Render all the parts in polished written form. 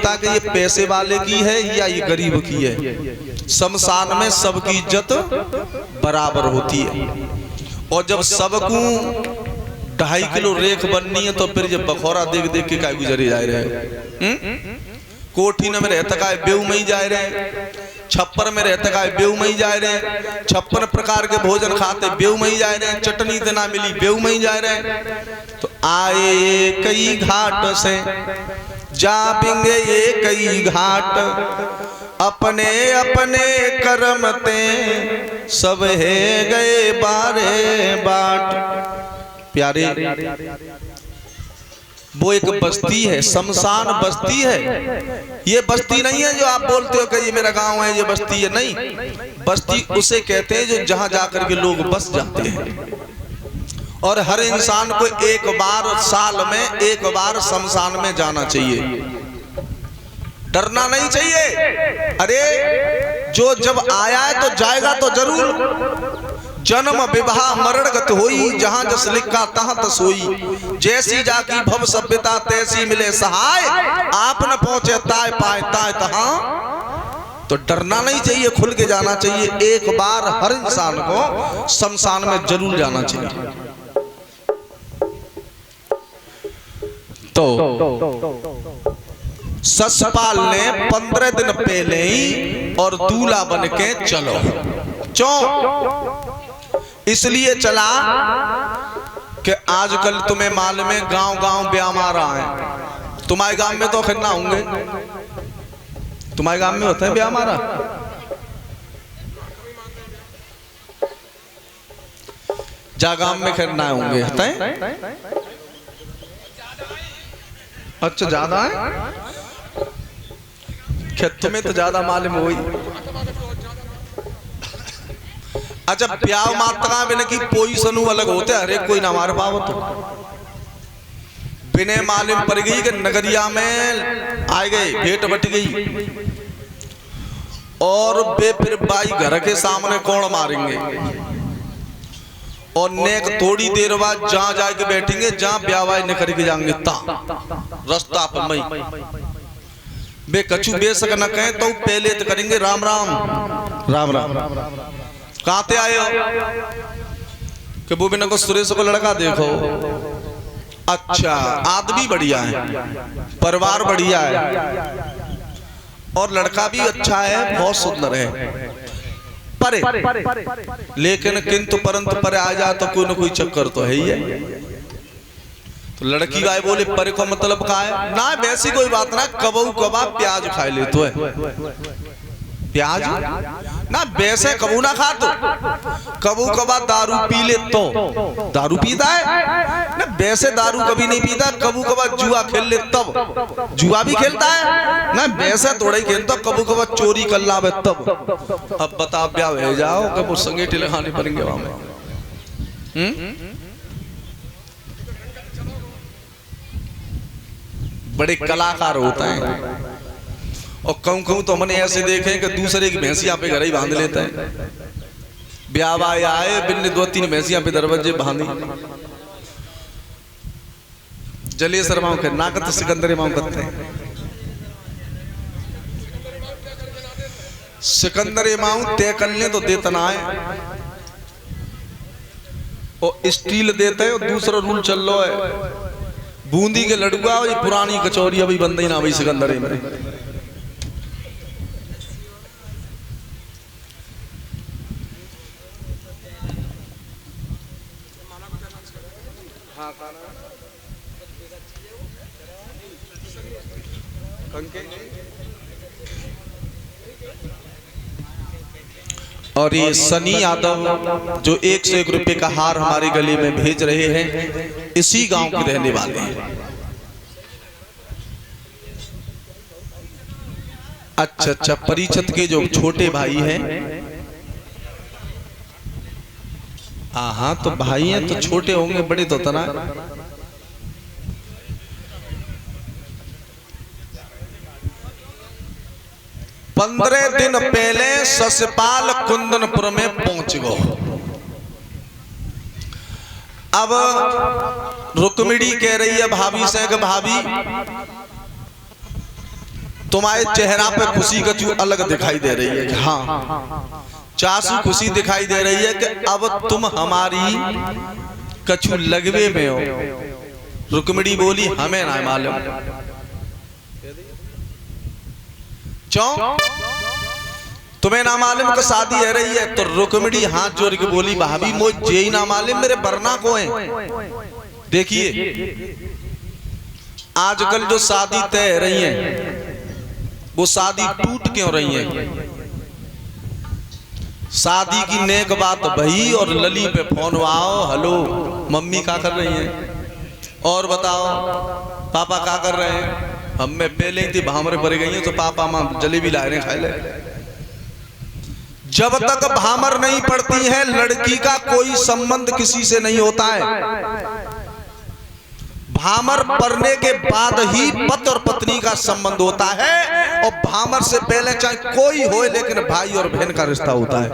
होता कि ये पैसे वाले की है या ये गरीब की है। शमशान में सबकी इज्जत बराबर होती है। और जब सबको 2.5 किलो रेख बननी है तो फिर जब बखौरा देख देख के काय गुजरे जा रहे कोठी में रहता का बेऊ में ही जा रहे, छप्पर में रहता का बेऊ में ही जा रहे, 56 प्रकार के भोजन खाते बेऊ में ही जा रहे, चटनी तो ना मिली बेऊ में ही जा रहे। तो आए कई घाट से जाएंगे ये कई घाट, अपने अपने कर्म ते सब है गए बारे बाट। प्यारे, वो एक बस्ती है, शमशान बस्ती है। ये बस्ती नहीं है जो आप बोलते हो कि ये मेरा गांव है, ये बस्ती है, नहीं। बस्ती उसे कहते हैं जो जहां जाकर के लोग बस जाते हैं। और हर इंसान को एक बार साल में एक बार शमशान में जाना चाहिए, डरना नहीं चाहिए। अरे जो जब आया है तो जाएगा तो जरूर। जन्म विवाह मरणगत होई, जहां जस लिखा तहां तस होई। जैसी जाकी भव सभ्यता तैसी मिले सहाय, आप न पहुंचे ताय पाए ताय तहां। तो डरना नहीं चाहिए, खुल के जाना चाहिए। एक बार हर इंसान को शमशान में जरूर जाना चाहिए। तो ससपाल ने 15 दिन पहले ही और दूल्हा बन के चलो। इसलिए चला कि आजकल तुम्हें मालूम है गांव गांव ब्याह मारा है। तुम्हारे गांव में तो खैर ना होंगे, तुम्हारे गांव में होता है ब्याह मारा? जा गांव में खैर ना होंगे, होता है? अच्छा ज्यादा है, खेत में तो ज्यादा मालूम हुई। अच्छा ब्याह मात्रा बिना की पोजीशनू अलग होते, हर एक कोई ना मार पावो तो बिने मालूम पड़ गई कि नगरिया में आ गए, भेंट बट गई और बे फिर बाई घर के सामने कौन मारेंगे। और नेक थोड़ी देर बाद जहां जाके बैठेंगे जहां ब्याह निकल के जाएंगे ता रास्ता पर मई बे कछु बेसक न कहें तो पहले तो करेंगे राम राम राम राम। कहां ते आए हो? कि वो बिना को सुरेश को लड़का देखो। अच्छा आदमी बढ़िया है, परिवार बढ़िया है और लड़का भी अच्छा है, बहुत सुंदर है, परे लेकिन किंतु परंतु परे आ जा तो कोई ना कोई चक्कर तो है ही है। तो लड़की गाय बोले परे को मतलब का है ना, वैसी कोई बात ना, कबू कबा प्याज खा ले तो है, प्याज ना वैसे कबू ना खा, तो कबू कबा दारू पी ले तो दारू पीता है ना, वैसे दारू कभी नहीं पीता। कबू कबा जुआ खेल ले तब जुआ भी खेलता है ना, वैसे थोड़ा ही खेलता, कबू कबा चोरी कर लावे तब। अब बता ब्याह हो जाओ कि वो संगेठी लगाने पड़ेंगे वहां में। बड़े कलाकार होता है और कहूं कहूं तो हमने ऐसे देखे कि दूसरे की भैंसिया पे घर ही बांध लेता है। ब्याह आए बिन 2-3 भैंसिया पे दरवाजे बांधी। जलेसर माऊ के ना करते, सिकंदर माऊ करते हैं। सिकंदर माऊ तय कर ले तो देतना है और स्टील देते हैं। और दूसरा रूल चल रहा है बूंदी के लड़ुआ और ये पुरानी कचौरी अभी बंद ही ना भाई सिकंदर में। और ये सनी यादव जो 1 से 1 रुपए का हार हमारे गले में भेज रहे हैं, इसी गांव के रहने वाले हैं। अच्छा अच्छा, परिचित के जो छोटे भाई हैं। हाँ तो भाई हैं तो छोटे होंगे, बड़े तो तना। पंद्रह दिन पहले ससपाल कुंदनपुर में पहुंच गए। अब रुक्मिणी कह रही है भाभी से कि भाभी तुम्हारे चेहरा पे खुशी कछु अलग दिखाई दे रही है कि हाँ, चासू खुशी दिखाई दे रही है कि अब तुम हमारी कछु लगवे में हो। रुक्मिणी बोली हमें ना मालूम। क्यों तुम्हें ना मालूम कि शादी है रही है? तो रुक्मिणी हाथ जोड़ के बोली भाभी मुझे ही ना मालूम, मेरे बरना को है। देखिए आजकल जो शादी तय रही है वो शादी टूट क्यों रही है? शादी की नेक बात भई और लली पे फोन आओ, हेलो मम्मी क्या कर रही हैं, और बताओ पापा क्या कर रहे हैं। हम में पहले ही थी भामरे पड़ गई हैं तो पापा माँ जलेबी ला रहे खाए ले। जब तक भामर नहीं पड़ती है लड़की का कोई संबंध किसी से नहीं होता है। भामर पड़ने के बाद ही पति और पत्नी का संबंध होता है, और भामर से पहले चाहे कोई हो लेकिन भाई और बहन का रिश्ता होता है।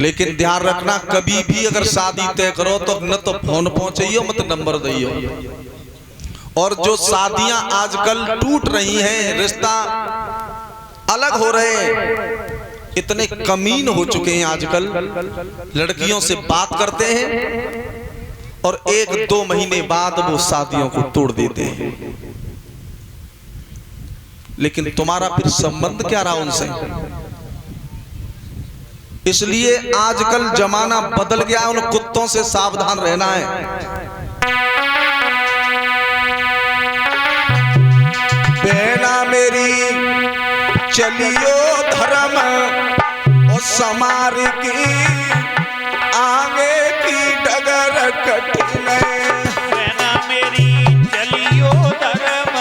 लेकिन ध्यान रखना कभी भी अगर शादी तय करो तो न तो फोन पहुंचाइयो मत नंबर दियो। और जो शादियां आजकल टूट रही हैं, रिश्ता अलग हो रहे हैं, इतने कमीन हो चुके हैं आजकल। लड़कियों से बात करते हैं और 1-2 महीने बाद वो शादियों को तोड़ देते हैं। लेकिन तुम्हारा फिर संबंध क्या रहा उनसे? इसलिए आजकल जमाना बदल गया, उन कुत्तों से सावधान रहना है। बहना मेरी चलियो धर्म और समार की आगे की डगर कठिन। बहना मेरी चलियो धर्म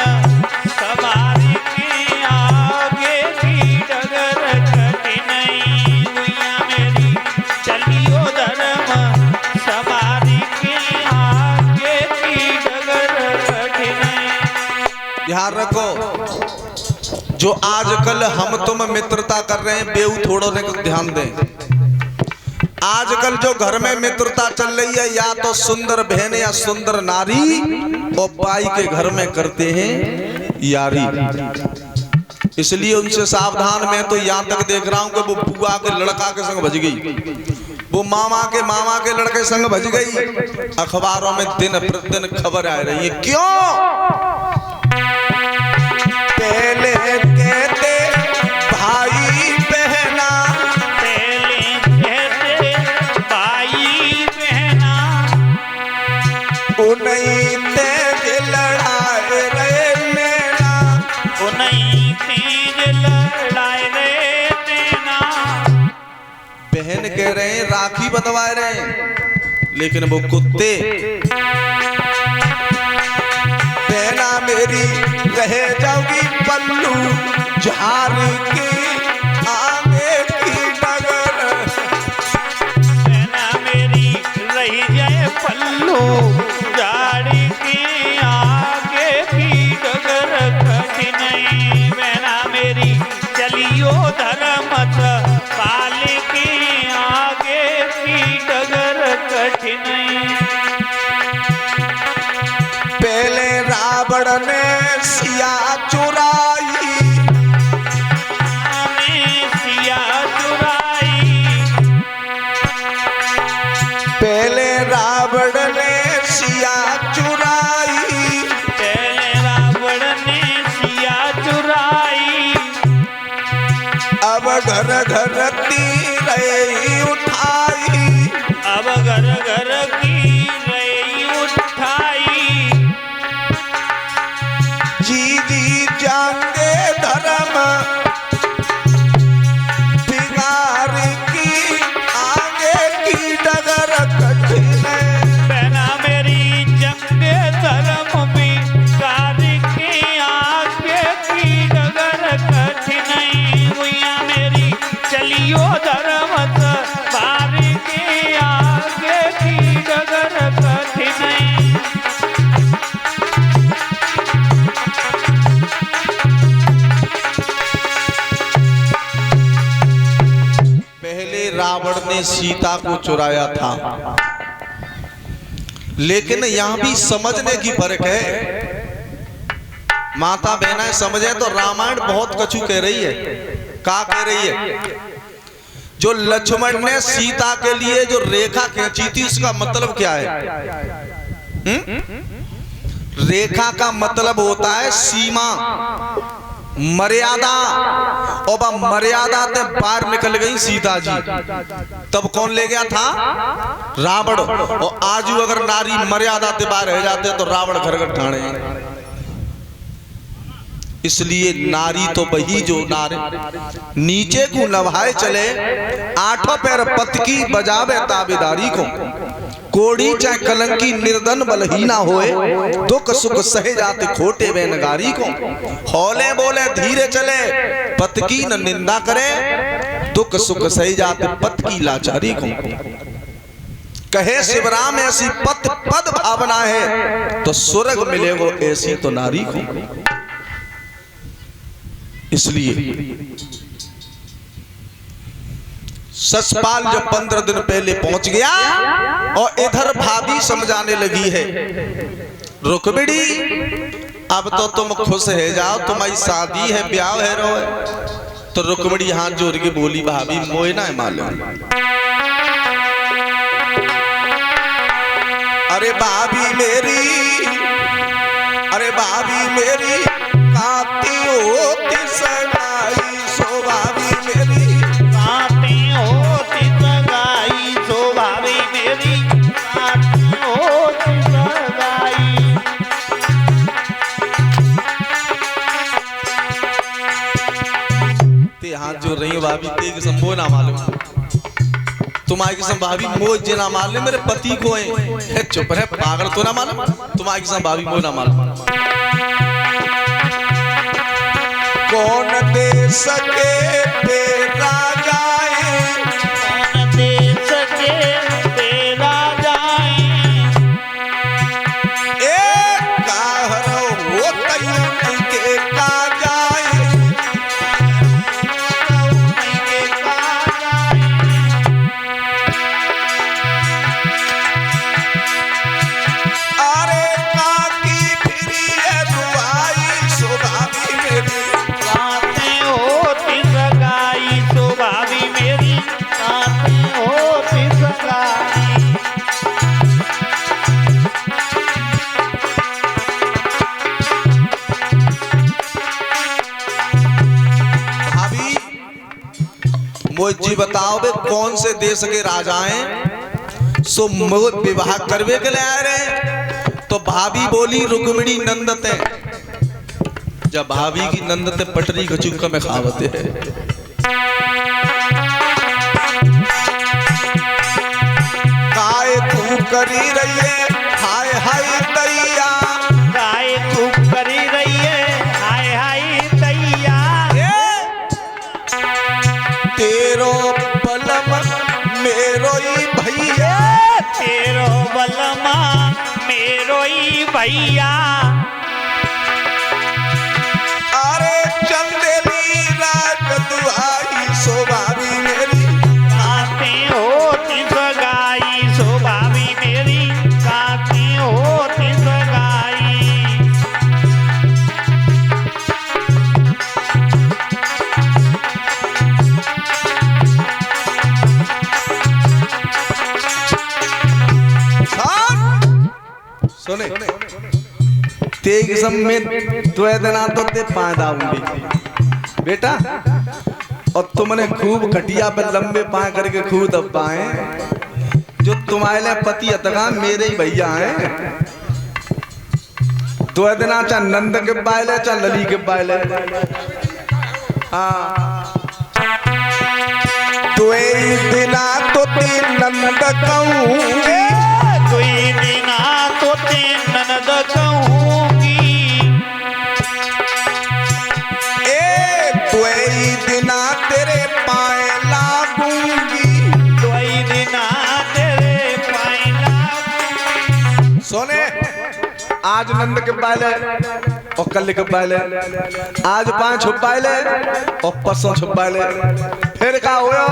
समार की आगे की डगर कठिन। दुनिया मेरी चलियो धर्म समार की आगे की डगर कठिन। ध्यान रखो, जो आजकल हम तुम मित्रता कर रहे हैं बेऊ थोड़ो ने ध्यान दें। आजकल जो घर में मित्रता चल रही है या तो सुंदर बहन या सुंदर नारी और बाई के घर में करते हैं यारी। इसलिए उनसे सावधान। मैं तो यहाँ तक देख रहा हूँ कि वो बुआ के लड़का के संग भज गई, वो मामा के लड़के संग भज गई। अखबारों में दिन प्रतिदिन खबर आ रही है। क्यों? पहले कहते भाई बहना, पहले कहते भाई बहना, उन्हीं तेज लड़ाए रे नैना, उन्हीं तेज लड़ाए रे नैना। बहन कह रहे हैं राखी बंधवा रहे हैं, लेकिन वो कुत्ते बहना मेरी रह जाओगी पल्लू झार की आगे की डगर। बहना मेरी रही जाए पल्लू झाड़ की आगे की डगर कठिन। बहना मेरी चलियो धर्म काल की आगे की डगर कठिन। पहले रावण ने सिया चुराई, सिया चुराई, पहले रावण ने सिया चुराई, पहले रावण ने सिया चुराई। अब घर घर तीर उठाई, अब घर घर की रही उठाई। जी जी जांगे धर्म बिगाड़ की आगे की डगर कठिन। बहना मेरी जंगे धर्म बिगाड़ की आगे की डगर कठिन। भैया मेरी चलियो धर्म बार की आगे की डगर कठिन। रावण ने सीता को चुराया था, लेकिन यहां भी समझने की फर्क है। माता बहना समझे तो रामायण बहुत कछु कह रही है। क्या कह रही है? जो लक्ष्मण ने सीता के लिए जो रेखा खींची थी उसका मतलब क्या है? रेखा का मतलब होता है सीमा, मर्यादा। और वह मर्यादा से बाहर निकल गई सीता जी, तब कौन ले गया था? रावण। और आज अगर नारी मर्यादा से बाहर रह जाते तो रावण घर घर ठाणे। इसलिए नारी तो वही जो नारे नीचे को नभाए चले, आठों पैर पत की बजावे ताबेदारी को, कोड़ी चाहे कलंकी निर्धन बलहीना होए, दुख सुख सहे जाते खोटे वे नगारी को। हौले बोले धीरे चले, पत की न निंदा करे, दुख सुख सहे जाते पत की लाचारी को। कहे शिवराम ऐसी पत पद भावना है, तो स्वर्ग मिलेगो ऐसी तो नारी को। इसलिए ससपाल जब 15 दिन पहले पहुंच गया और इधर भाभी समझाने लगी है, रुक्मिणी अब तो तुम खुश है जाओ, तुम्हारी शादी है, ब्याह है रो है। तो रुक्मिणी हाथ जोड़ के बोली, भाभी मोए ना है मालूम। अरे भाभी मेरी, अरे भाभी मेरी काती होती सगाई, सो भाभी मेरी काती होती सगाई, सो भाभी मेरी काती होती सगाई। ते हाथ जोड़ रही हो भाभी, ते किस्म मोह ना मालूम, तुम्हारी किस्म भाभी मोह जे ना मालूम, मेरे पति को है। चुप रहे पागल, तो ना मालूम तुम्हारी किस्म भाभी मोह ना मालूम। कौन दे सके तेरा जाए, कौन दे सके तेरा जाए, एक कहर हो तई के का जाए, के का जाए। अरे काकी फिरी है दुआई, सो भाभी मेरी काती होती सगाई, सो भाभी मेरी काती होती सगाई। भाभी मुझे बताओ बे कौन से देश के राजा हैं सो विवाह करवे के लिए आए रहे? तो भाभी बोली रुक्मिणी नंदते। जब भाभी की नंदते पटरी खचुका में खावते है। काय तू करी रही है हाय हाय दैया, गाय तू करी रही है हाय हाय दैया। तेरो बलम मेरो ही भैया, तेरो बलमा मेरो ही भैया। अरे चंदेली रात दुआई, सो भाभी मेरी काती होती सगाई, सो भाभी मेरी काती होती सगाई। सुने तेग में द्वे दिना तो ते पायदा उंडी बेटा, और तुमने खूब खटिया पे लंबे पाए करके खूब दबाए। जो तुम्हारे पति अतगा मेरे ही भैया हैं। द्वे दिना चा नंद के बायले चा लली के बायले। हाँ द्वे दिना तो तीन नंद कहूँगी, दुई दिना तो तीन ननद कहूँगी। द्वे दिना तेरे पाए लागूंगी, दुई दिना तेरे पाए लागूंगी। सोने आज नंद के बायले और कल के बायले, आज पाए छुपायले और परसों छुपायले, फिर का हुआ?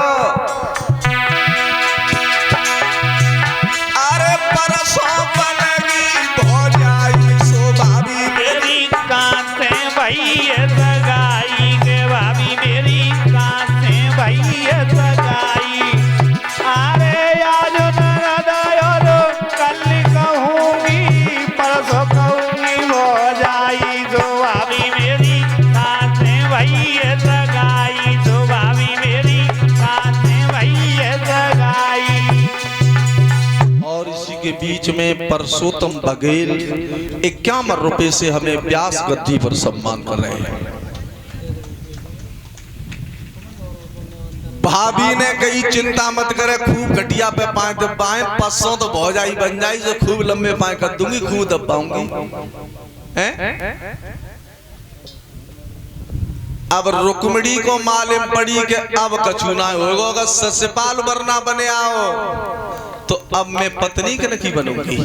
अरे परसों भैया सगाई के भाभी मेरी कहाँ से भैया सगाई। अरे आज नरदयो कल कहूँगी परसों कहूँगी हो जाई जो भाभी मेरी कहाँ से भैया सगाई जो भाभी मेरी कहाँ से भैया सगाई। और इसी के बीच में परसोत्तम बघेल 51 रुपए से हमें व्यास गद्दी पर सम्मान कर रहे हैं। भाभी ने कही चिंता मत करे, खूब घटिया पे पाए दबाए 500 तो बहुत जाई बन जाई, जो खूब लंबे पाए कर दूंगी, खूब दबाऊंगी। अब रुक्मिणी को मालूम पड़ी कि अब कछु ना होगा, अगर ससपाल वरना बने आओ तो अब मैं पत्नी के नहीं बनूंगी।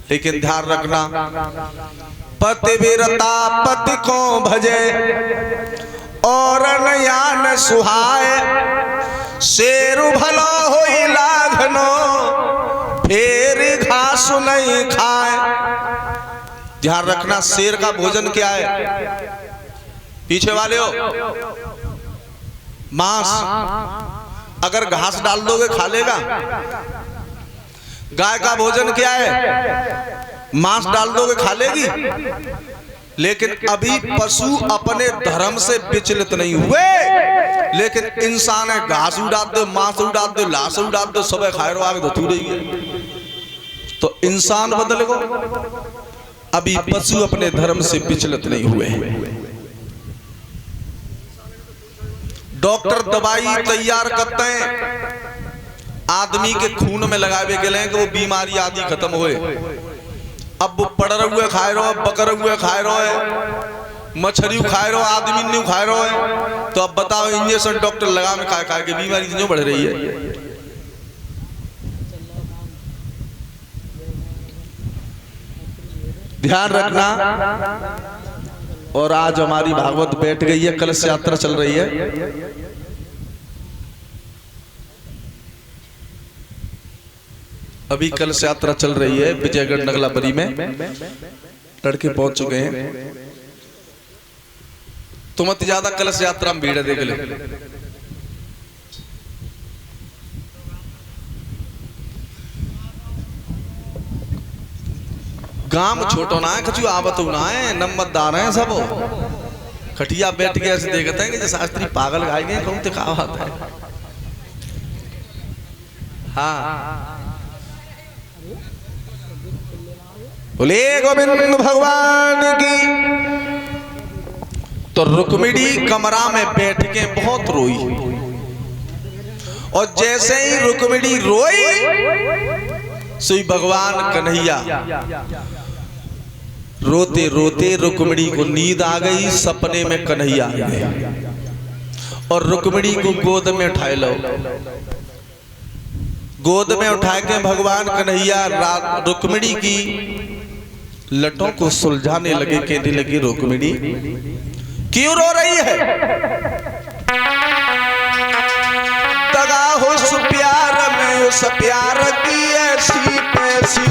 लेकिन ध्यान रखना, पतिव्रता पति को भजे और नयान सुहाए, शेर भला हो लाघनो फेर घास नहीं खाए। ध्यान रखना, शेर का भोजन क्या है? पीछे वाले हो, मांस। अगर घास डाल दोगे खा लेगा। गाय का भोजन क्या है? मांस डाल दोगे खा लेगी। लेकिन अभी पशु अपने धर्म से विचलित नहीं हुए, लेकिन इंसान है, घास उड़ा दो, मांस उड़ा दो, लाश उड़ा दो, सब खाए रहो, आगे धतू रही है। तो इंसान बदल गो, अभी पशु अपने धर्म से विचलित नहीं हुए। डॉक्टर दवाई तैयार करते हैं आदमी के खून में लगावे के लिए कि वो बीमारी आदि खत्म होए। अब वो पड़र हुए खाए रहो, बकर हुए खाए रहो, मछली खाए रहो, आदमी नहीं खाए रहो। तो अब बताओ, इंजेक्शन डॉक्टर लगा में खाए खाए के बीमारी क्यों बढ़ रही है? ध्यान रखना। और आज हमारी भागवत बैठ गई है, कलश यात्रा चल रही है। अभी कलश यात्रा चल रही है विजयगढ़ नगलाबरी में, लड़के पहुंच चुके हैं। तो मत ज्यादा कलश यात्रा में भीड़ है, देख ले। गांव छोटो ना है, कछु आवत ना है, नम्मतदार है सब। खटिया बैठ के ऐसे देखते हैं कि जैसे शास्त्री पागल गाएंगे, कौन दिखावत है। हाँ, बोले गोविंद भगवान की। तो रुक्मिणी कमरा में बैठ के बहुत रोई, और जैसे ही रुक्मिणी रोई, सोई भगवान कन्हैया रोते रोते रुक्मिणी को नींद आ गई। सपने में कन्हैया आ गए और रुक्मिणी को गोद में उठाए लो। गोद में उठा के भगवान कन्हैया रुक्मिणी की लटों को सुलझाने लगे। कहने लगे, रुक्मिणी क्यों रो रही है? दगा हो उस प्यार में, उस प्यार की ऐसी तैसी।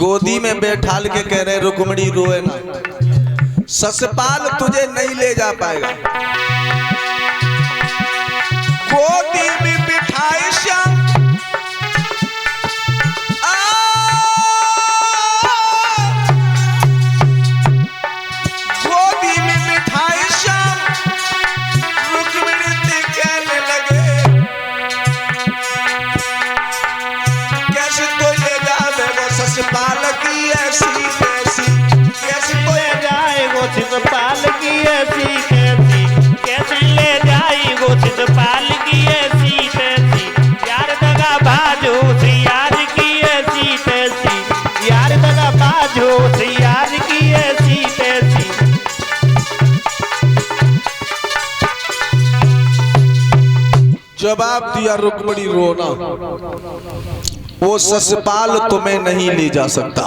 गोदी में बैठाल के कह रहे, रुक्मिणी रोए ना, ससपाल तुझे नहीं ले जा पाएगा। गोदी में बिठाई श्याम, गोदी में बिठाई श्याम, रुक्मिणी से कहने लगे, कैसे कोई ले जावे वो ससपाल की ऐसी तैसी, कैसे समझो सियार की ऐसी तैसी। जवाब दिया रुक्मिणी रोना, वो ससपाल तुम्हें नहीं ले जा सकता।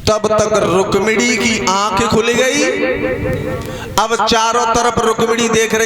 तब तक रुक्मिणी की आंख खुल गई। अब चारों तरफ रुक्मिणी देख रही